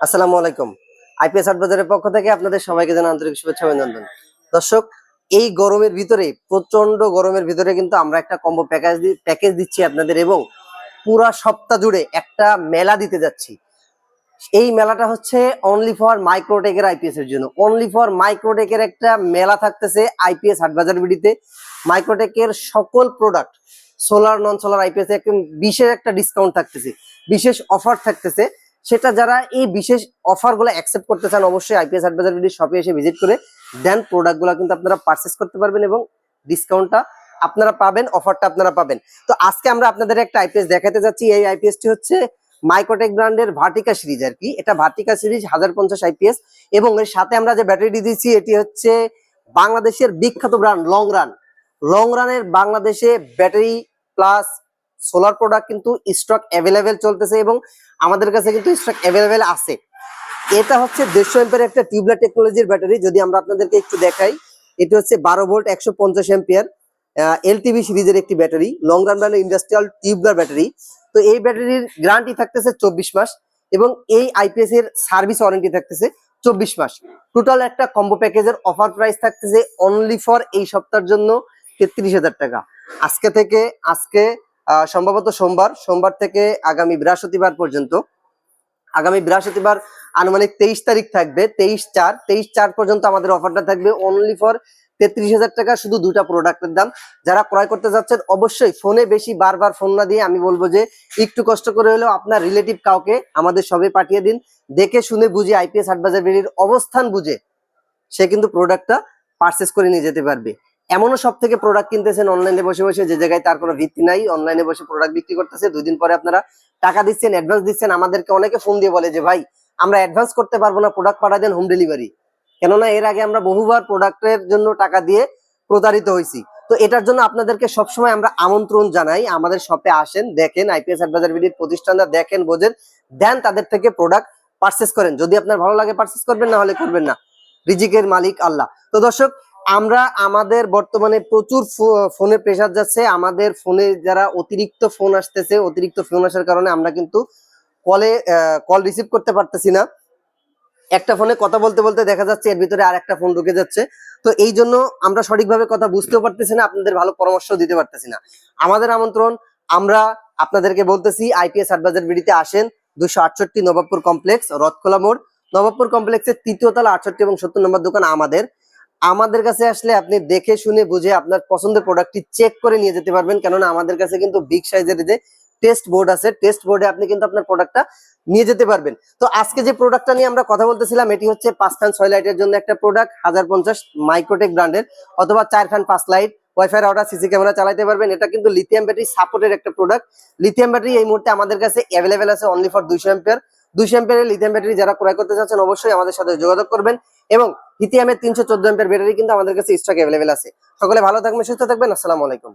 আসসালামু আলাইকুম। আইপিএস হাট বাজারের পক্ষ থেকে আপনাদের সবাইকে জানাই আন্তরিক শুভেচ্ছা অভিনন্দন। দর্শক, এই গরমের ভিতরে, প্রচন্ড গরমের ভিতরে কিন্তু আমরা একটা কম্বো প্যাকেজ দিচ্ছি আপনাদের, এবং পুরা সপ্তাহ জুড়ে একটা মেলা দিতে যাচ্ছি। এই মেলাটা হচ্ছে অনলি ফর মাইক্রোটেকের আইপিএস এর জন্য। অনলি ফর মাইক্রোটেকের একটা মেলা থাকতেছে আইপিএস হাটবাজার বিডিতে। মাইক্রোটেকের সকল product, solar non solar IPS এ বিশেষ একটা ডিসকাউন্ট থাকতেছে, বিশেষ অফার থাকতেছে। সেটা যারা এই বিশেষ অফার গুলো অ্যাকসেপ্ট করতে চান, অবশ্যই আইপিএস হাটবাজার বিডির শপে এসে ভিজিট করে দেন প্রোডাক্ট গুলো কিন্তু আপনারা পারচেস করতে পারবেন, এবং ডিসকাউন্টটা আপনারা পাবেন, অফারটা আপনারা পাবেন। তো আজকে আমরা আপনাদের একটা আইপিএস দেখাতে যাচ্ছি। এই আইপিএসটি হচ্ছে মাইক্রোটেক ব্র্যান্ডের ভার্টিকা সিরিজ আর কি। এটা ভার্টিকা সিরিজ 1050 আইপিএস, এবং এর সাথে আমরা যে ব্যাটারিটি দিচ্ছি এটি হচ্ছে বাংলাদেশের বিখ্যাত ব্র্যান্ড লং রানের বাংলাদেশে ব্যাটারি প্লাস সোলার প্রোডাক্ট কিন্তু স্টক অ্যাভেলেবেল চলতেছে, এবং আমাদের কাছে কিন্তু স্টক অ্যাভেলেবেল আছে। এটা হচ্ছে 150 এম্পিয়ার একটা টিউবলার টেকনোলজির ব্যাটারি। যদি আমরা আপনাদেরকে একটু দেখাই, এটি হচ্ছে 12 ভোল্ট 150 এম্পিয়ার এলটিভি সিরিজের একটি ব্যাটারি, লং রান ব্র্যান্ডের ইন্ডাস্ট্রিয়াল টিউবলার ব্যাটারি। তো এই ব্যাটারির গ্যারান্টি থাকতেছে 24 মাস, এবং এই আইপিএস এর সার্ভিস ওয়ারেন্টি থাকতেছে 24 মাস। টোটাল একটা কম্বো প্যাকেজের অফার প্রাইস থাকতেছে অনলি ফর এই সপ্তাহের জন্য 33,000 টাকা। আজকে সম্ভবত সোমবার থেকে আগামী বৃহস্পতিবার পর্যন্ত, আগামী বৃহস্পতিবার আনুমানিক 23 তারিখ থাকবে, 23/4 পর্যন্ত আমাদের অফারটা থাকবে অনলি ফর 33,000 টাকা। শুধু দুটা প্রোডাক্টের দাম। যারা ক্রয় করতে যাচ্ছেন অবশ্যই ফোনে বেশি বারবার ফোন না দিয়ে আমি বলবো যে একটু কষ্ট করে হলেও আপনার রিলেটিভ কাউকে আমাদের সবে পাঠিয়ে দিন। দেখে শুনে বুঝে, আইপিএস হাটবাজার বিডির অবস্থান বুঝে সে কিন্তু প্রোডাক্টটা পারচেস করে নিয়ে যেতে পারবে। এমনও সব থেকে প্রোডাক্ট কিনতেছেন অনলাইনে বসে বসে, যে জায়গায় তার কোনো ভিত্তি নাই, অনলাইনে বসে প্রোডাক্ট বিক্রি করতেছে। 2 দিন পরে আপনারা টাকা দিচ্ছেন, অ্যাডভান্স দিচ্ছেন। আমাদেরকে অনেকে ফোন দিয়ে বলে যে ভাই আমরা অ্যাডভান্স করতে পারবো না, প্রোডাক্ট পাঠা দেন হোম ডেলিভারি। কেননা এর আগে আমরা বহুবার প্রোডাক্টের জন্য টাকা দিয়ে প্রতারিত হয়েছি। তো এটার জন্য আপনাদেরকে সবসময় আমরা আমন্ত্রণ জানাই, আমাদের শপে আসেন, দেখেন আইপিএস হাটবাজার বিডির প্রতিষ্ঠানটা দেখেন, বোঝেন, দেন তাদের থেকে প্রোডাক্ট পারচেস করেন। যদি আপনার ভালো লাগে পারচেস করবেন, না হলে করবেন না। রিজিকের মালিক আল্লাহ। তো দর্শক, আমাদের বর্তমানে প্রচুর ফোনে প্রেসার যাচ্ছে। আমাদের ফোনে যারা অতিরিক্ত ফোন আসতেছে, অতিরিক্ত ফোন আসার কারণে আমরা কিন্তু কল রিসিভ করতে পারতেছি না। একটা ফোনে কথা বলতে বলতে দেখা যাচ্ছে এর ভিতরে আর একটা ফোন ঢুকে যাচ্ছে। তো এই জন্য আমরা সঠিকভাবে কথা বুঝতেও পারতেছি না, আপনাদের ভালো পরামর্শ দিতে পারতেছি না। আমাদের আমন্ত্রণ, আমরা আপনাদেরকে বলতেছি আইপিএস হাটবাজার বিডিতে আসেন। 268 নবাবপুর কমপ্লেক্স, রথখোলা মোড়, নবাবপুর কমপ্লেক্সের 3য় তলা 68 এবং 70 নম্বর দোকান আমাদের কাছে আসলে আপনি দেখে শুনে বুঝে আপনার পছন্দের প্রোডাক্টটি চেক করে নিয়ে যেতে পারবেন। কেননা আমাদের কাছে কিন্তু বিগ সাইজের যে টেস্ট বোর্ড আছে, টেস্ট বোর্ডে আপনি কিন্তু আপনার প্রোডাক্টটা নিয়ে যেতে পারবেন। তো আজকে যে প্রোডাক্টটা নিয়ে আমরা কথা বলতেছিলাম, এটি হচ্ছে 5 ফ্যান 6 লাইটের জন্য একটা প্রোডাক্ট, 1050 মাইক্রোটেক ব্র্যান্ডের, অথবা 4 fan 5 light, wifi router, CC camera চালাতে পারবেন। এটা কিন্তু লিথিয়াম ব্যাটারি সাপোর্টের একটা প্রোডাক্ট। লিথিয়াম ব্যাটারি এই মুহূর্তে আমাদের কাছে অ্যাভেলেবেল আছে অনলি ফর 200 এম্পিয়ার। 200 এম্পিয়ারের লিথিয়াম ব্যাটারি যারা ক্রয় করতে চাচ্ছেন অবশ্যই আমাদের সাথে যোগাযোগ করবেন, এবং লিথিয়ামের 314 এম্পিয়ার ব্যাটারি কিন্তু আমাদের কাছে স্টক অ্যাভেলেবেল আছে। সকলে ভালো থাকবেন, সুস্থ থাকবেন। আসসালামু আলাইকুম।